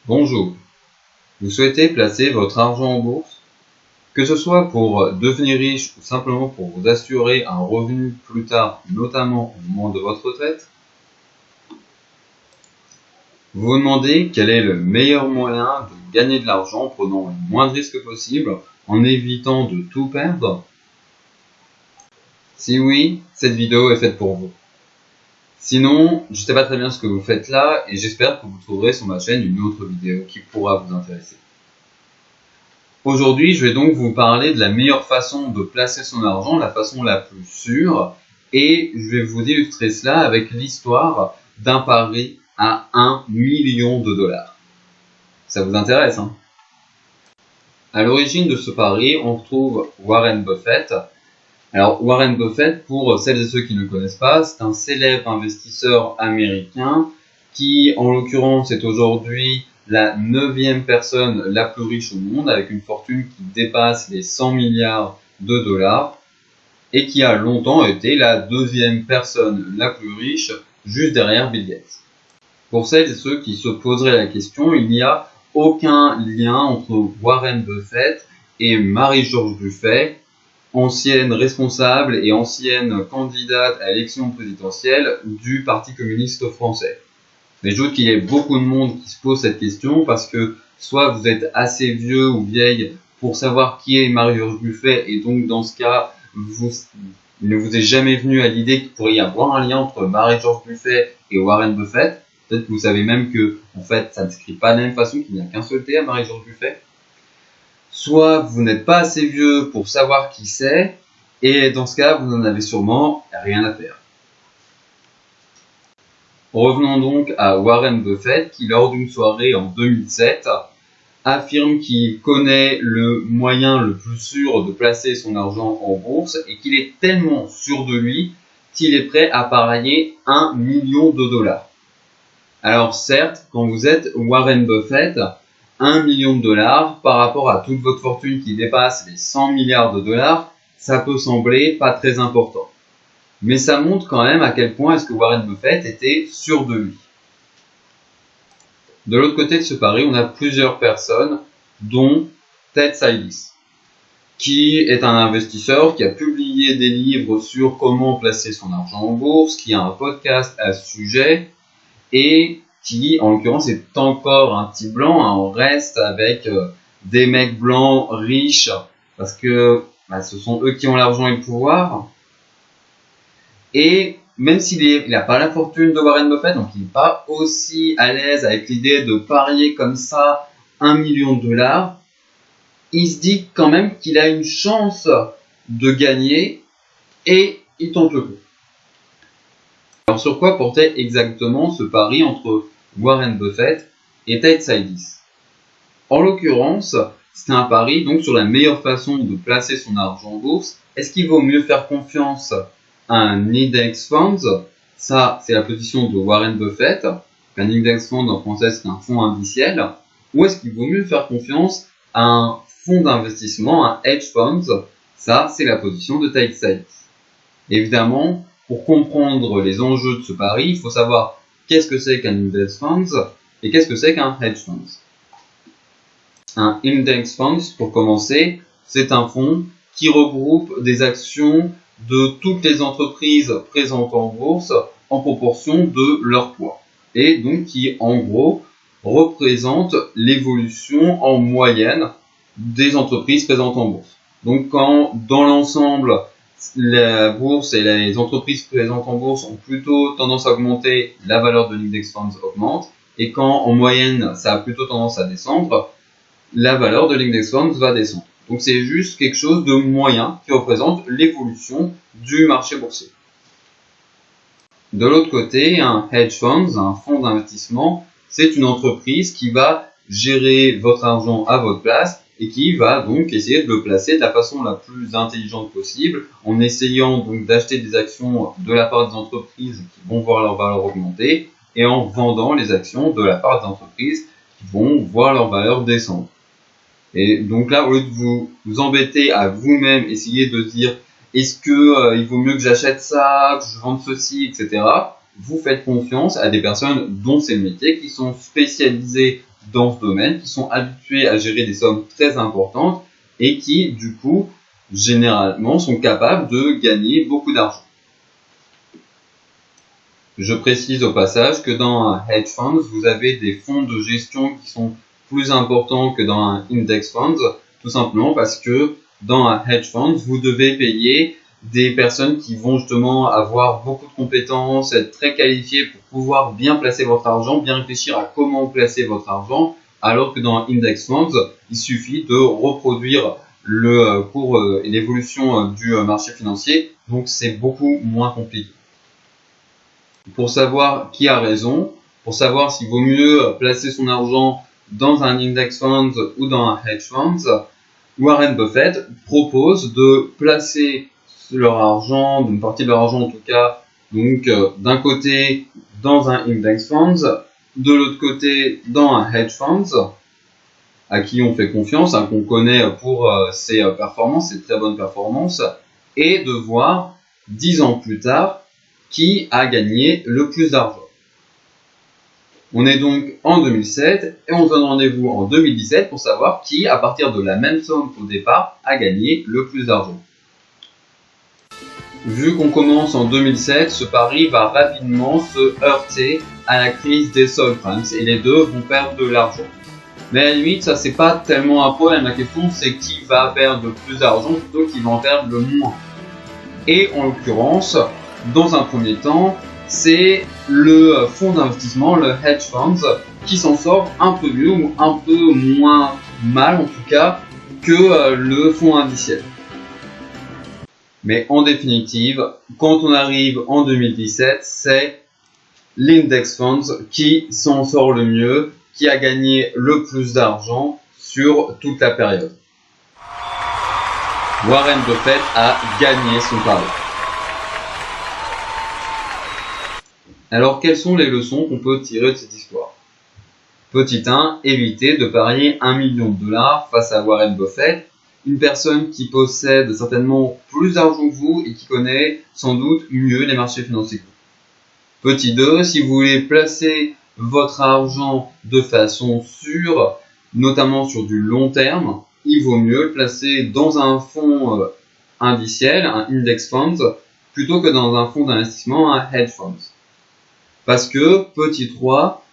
Bonjour, vous souhaitez placer votre argent en bourse? Que ce soit pour devenir riche ou simplement pour vous assurer un revenu plus tard, notamment au moment de votre retraite? Vous vous demandez quel est le meilleur moyen de gagner de l'argent en prenant le moins de risques possible, en évitant de tout perdre? Si oui, cette vidéo est faite pour vous. Sinon, je ne sais pas très bien ce que vous faites là et j'espère que vous trouverez sur ma chaîne une autre vidéo qui pourra vous intéresser. Aujourd'hui, je vais donc vous parler de la meilleure façon de placer son argent, la façon la plus sûre, et je vais vous illustrer cela avec l'histoire d'un pari à 1 million de dollars. Ça vous intéresse, hein? À l'origine de ce pari, on retrouve Warren Buffett. Alors, Warren Buffett, pour celles et ceux qui ne connaissent pas, c'est un célèbre investisseur américain qui, en l'occurrence, est aujourd'hui la 9e personne la plus riche au monde, avec une fortune qui dépasse les 100 milliards de dollars, et qui a longtemps été la 2e personne la plus riche, juste derrière Bill Gates. Pour celles et ceux qui se poseraient la question, il n'y a aucun lien entre Warren Buffett et Marie-George Buffet, ancienne responsable et ancienne candidate à l'élection présidentielle du Parti communiste français. Mais je doute qu'il y ait beaucoup de monde qui se pose cette question parce que soit vous êtes assez vieux ou vieille pour savoir qui est Marie-George Buffet et donc dans ce cas, il ne vous est jamais venu à l'idée qu'il pourrait y avoir un lien entre Marie-George Buffet et Warren Buffett. Peut-être que vous savez même que en fait, ça ne s'écrit pas de la même façon, qu'il n'y a qu'un seul T à Marie-George Buffet. Soit vous n'êtes pas assez vieux pour savoir qui c'est, et dans ce cas, vous n'en avez sûrement rien à faire. Revenons donc à Warren Buffett qui, lors d'une soirée en 2007, affirme qu'il connaît le moyen le plus sûr de placer son argent en bourse et qu'il est tellement sûr de lui qu'il est prêt à parier 1 million de dollars. Alors certes, quand vous êtes Warren Buffett, 1 million de dollars par rapport à toute votre fortune qui dépasse les 100 milliards de dollars, ça peut sembler pas très important. Mais ça montre quand même à quel point est-ce que Warren Buffett était sûr de lui. De l'autre côté de ce pari, on a plusieurs personnes, dont Ted Seides, qui est un investisseur qui a publié des livres sur comment placer son argent en bourse, qui a un podcast à ce sujet, et qui, en l'occurrence, est encore un petit blanc, hein. On reste avec des mecs blancs riches, parce que ce sont eux qui ont l'argent et le pouvoir. Et même s'il n'a pas la fortune de Warren Buffett, donc il n'est pas aussi à l'aise avec l'idée de parier comme ça 1 million de dollars, il se dit quand même qu'il a une chance de gagner et il tente le coup. Alors sur quoi portait exactement ce pari entre Warren Buffett et Ted Seides? En l'occurrence, c'était un pari donc sur la meilleure façon de placer son argent en bourse. Est-ce qu'il vaut mieux faire confiance à un index fund? Ça, c'est la position de Warren Buffett. Un index fund en français, c'est un fonds indiciel. Ou est-ce qu'il vaut mieux faire confiance à un fonds d'investissement, un hedge fund? Ça, c'est la position de Ted Seides. Évidemment, pour comprendre les enjeux de ce pari, il faut savoir qu'est-ce que c'est qu'un index fund et qu'est-ce que c'est qu'un hedge fund. Un index fund, pour commencer, c'est un fonds qui regroupe des actions de toutes les entreprises présentes en bourse en proportion de leur poids. Et donc qui, en gros, représente l'évolution en moyenne des entreprises présentes en bourse. Donc quand, dans l'ensemble, la bourse et les entreprises présentes en bourse ont plutôt tendance à augmenter, la valeur de l'index fund augmente. Et quand, en moyenne, ça a plutôt tendance à descendre, la valeur de l'index fund va descendre. Donc c'est juste quelque chose de moyen qui représente l'évolution du marché boursier. De l'autre côté, un hedge fund, un fonds d'investissement, c'est une entreprise qui va gérer votre argent à votre place et qui va donc essayer de le placer de la façon la plus intelligente possible en essayant donc d'acheter des actions de la part des entreprises qui vont voir leur valeur augmenter et en vendant les actions de la part des entreprises qui vont voir leur valeur descendre. Et donc là, au lieu de vous embêter à vous-même, essayer de dire est-ce que il vaut mieux que j'achète ça, que je vende ceci, etc. Vous faites confiance à des personnes dont c'est le métier, qui sont spécialisées dans ce domaine, qui sont habitués à gérer des sommes très importantes et qui, du coup, généralement, sont capables de gagner beaucoup d'argent. Je précise au passage que dans un hedge fund, vous avez des fonds de gestion qui sont plus importants que dans un index fund, tout simplement parce que dans un hedge fund, vous devez payer des personnes qui vont justement avoir beaucoup de compétences, être très qualifiées pour pouvoir bien placer votre argent, bien réfléchir à comment placer votre argent, alors que dans un index fund, il suffit de reproduire le cours et l'évolution du marché financier, donc c'est beaucoup moins compliqué. Pour savoir qui a raison, pour savoir s'il vaut mieux placer son argent dans un index fund ou dans un hedge fund, Warren Buffett propose de placer leur argent, une partie de leur argent en tout cas, donc d'un côté dans un index fund, de l'autre côté dans un hedge fund, à qui on fait confiance, qu'on connaît pour ses performances, ses très bonnes performances, et de voir 10 ans plus tard qui a gagné le plus d'argent. On est donc en 2007 et on se donne rendez-vous en 2017 pour savoir qui, à partir de la même somme qu'au départ, a gagné le plus d'argent. Vu qu'on commence en 2007, ce pari va rapidement se heurter à la crise des subprimes et les deux vont perdre de l'argent. Mais à la limite, ça c'est pas tellement un problème. La question c'est qui va perdre le plus d'argent plutôt qui va en perdre le moins. Et en l'occurrence, dans un premier temps, c'est le fonds d'investissement, le hedge fund, qui s'en sort un peu mieux ou un peu moins mal en tout cas que le fonds indiciel. Mais en définitive, quand on arrive en 2017, c'est l'index funds qui s'en sort le mieux, qui a gagné le plus d'argent sur toute la période. Warren Buffett a gagné son pari. Alors, quelles sont les leçons qu'on peut tirer de cette histoire? Petit 1, évitez de parier 1 million de dollars face à Warren Buffett, une personne qui possède certainement plus d'argent que vous et qui connaît sans doute mieux les marchés financiers que vous. Petit 2, si vous voulez placer votre argent de façon sûre, notamment sur du long terme, il vaut mieux le placer dans un fonds indiciel, un index fund, plutôt que dans un fonds d'investissement, un hedge fund. Parce que, petit 3,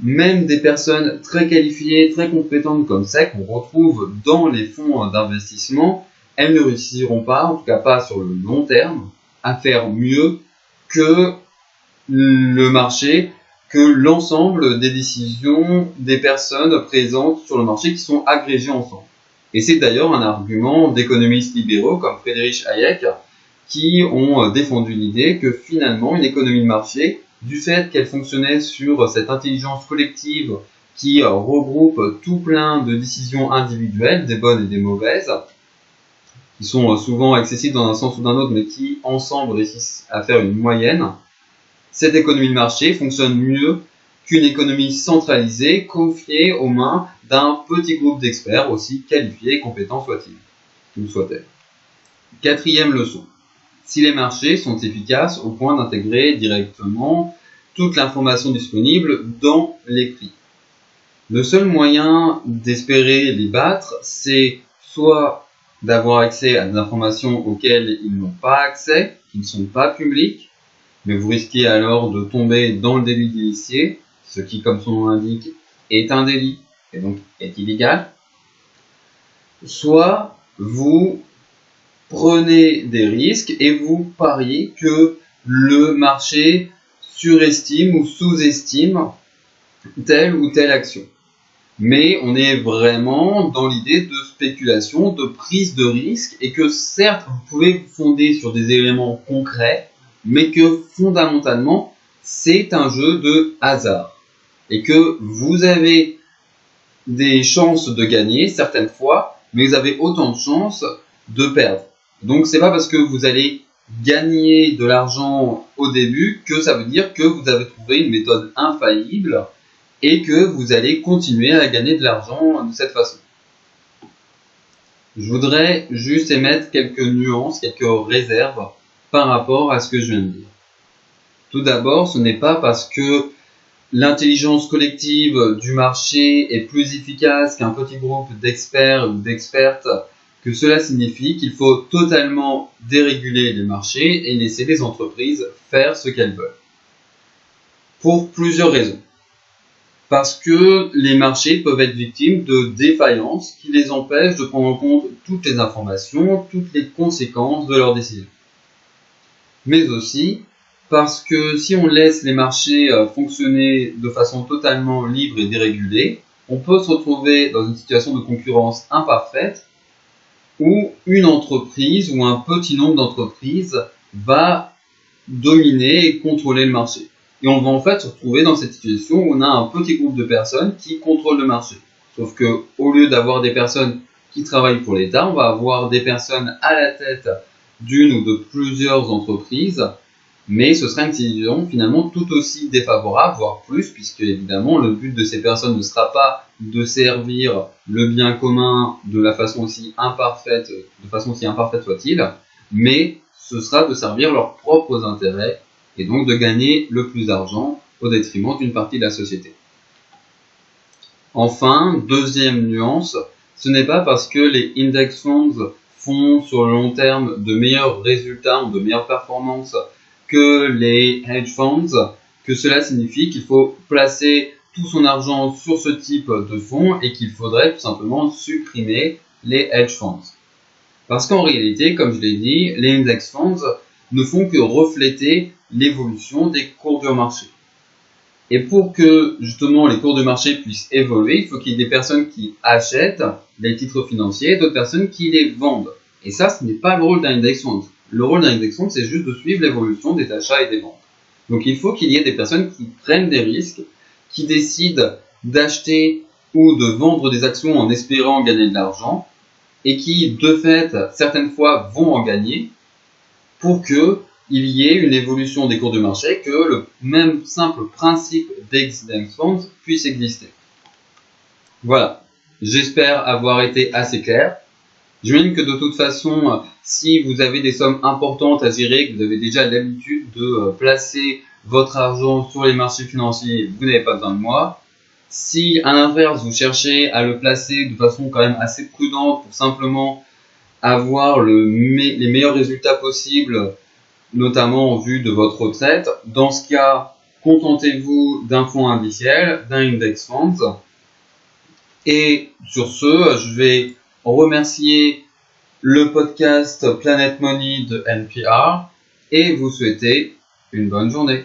même des personnes très qualifiées, très compétentes comme ça, qu'on retrouve dans les fonds d'investissement, elles ne réussiront pas, en tout cas pas sur le long terme, à faire mieux que le marché, que l'ensemble des décisions des personnes présentes sur le marché qui sont agrégées ensemble. Et c'est d'ailleurs un argument d'économistes libéraux comme Friedrich Hayek qui ont défendu l'idée que finalement une économie de marché, du fait qu'elle fonctionnait sur cette intelligence collective qui regroupe tout plein de décisions individuelles, des bonnes et des mauvaises, qui sont souvent accessibles dans un sens ou d'un autre, mais qui ensemble réussissent à faire une moyenne, cette économie de marché fonctionne mieux qu'une économie centralisée confiée aux mains d'un petit groupe d'experts aussi qualifiés et compétents soit-elle. Quatrième leçon. Si les marchés sont efficaces au point d'intégrer directement toute l'information disponible dans les prix. Le seul moyen d'espérer les battre, c'est soit d'avoir accès à des informations auxquelles ils n'ont pas accès, qui ne sont pas publiques, mais vous risquez alors de tomber dans le délit d'initié, ce qui, comme son nom l'indique, est un délit et donc est illégal. Soit vous prenez des risques et vous pariez que le marché surestime ou sous-estime telle ou telle action. Mais on est vraiment dans l'idée de spéculation, de prise de risque, et que certes, vous pouvez vous fonder sur des éléments concrets, mais que fondamentalement, c'est un jeu de hasard. Et que vous avez des chances de gagner certaines fois, mais vous avez autant de chances de perdre. Donc c'est pas parce que vous allez gagner de l'argent au début que ça veut dire que vous avez trouvé une méthode infaillible et que vous allez continuer à gagner de l'argent de cette façon. Je voudrais juste émettre quelques nuances, quelques réserves par rapport à ce que je viens de dire. Tout d'abord, ce n'est pas parce que l'intelligence collective du marché est plus efficace qu'un petit groupe d'experts ou d'expertes, que cela signifie qu'il faut totalement déréguler les marchés et laisser les entreprises faire ce qu'elles veulent. Pour plusieurs raisons. Parce que les marchés peuvent être victimes de défaillances qui les empêchent de prendre en compte toutes les informations, toutes les conséquences de leurs décisions. Mais aussi parce que si on laisse les marchés fonctionner de façon totalement libre et dérégulée, on peut se retrouver dans une situation de concurrence imparfaite où une entreprise ou un petit nombre d'entreprises va dominer et contrôler le marché. Et on va en fait se retrouver dans cette situation où on a un petit groupe de personnes qui contrôlent le marché. Sauf que au lieu d'avoir des personnes qui travaillent pour l'État, on va avoir des personnes à la tête d'une ou de plusieurs entreprises, mais ce sera une décision finalement tout aussi défavorable, voire plus, puisque évidemment le but de ces personnes ne sera pas de servir le bien commun de façon aussi imparfaite soit-il, mais ce sera de servir leurs propres intérêts et donc de gagner le plus d'argent au détriment d'une partie de la société. Enfin, deuxième nuance, ce n'est pas parce que les index funds font sur le long terme de meilleurs résultats ou de meilleures performances que les hedge funds que cela signifie qu'il faut placer tout son argent sur ce type de fonds et qu'il faudrait tout simplement supprimer les hedge funds. Parce qu'en réalité, comme je l'ai dit, les index funds ne font que refléter l'évolution des cours de marché. Et pour que justement les cours de marché puissent évoluer, il faut qu'il y ait des personnes qui achètent des titres financiers et d'autres personnes qui les vendent. Et ça, ce n'est pas le rôle d'un index fund. Le rôle d'un index fund, c'est juste de suivre l'évolution des achats et des ventes. Donc il faut qu'il y ait des personnes qui prennent des risques, qui décident d'acheter ou de vendre des actions en espérant gagner de l'argent, et qui, de fait, certaines fois vont en gagner, pour qu'il y ait une évolution des cours de marché, que le même simple principe d'index funds puisse exister. Voilà, j'espère avoir été assez clair. J'imagine que de toute façon, si vous avez des sommes importantes à gérer, que vous avez déjà l'habitude de placer votre argent sur les marchés financiers, vous n'avez pas besoin de moi. Si à l'inverse, vous cherchez à le placer de façon quand même assez prudente pour simplement avoir les meilleurs résultats possibles, notamment en vue de votre retraite, dans ce cas, contentez-vous d'un fonds indiciel, d'un index fund. Et sur ce, je vais remercier le podcast Planet Money de NPR et vous souhaiter une bonne journée.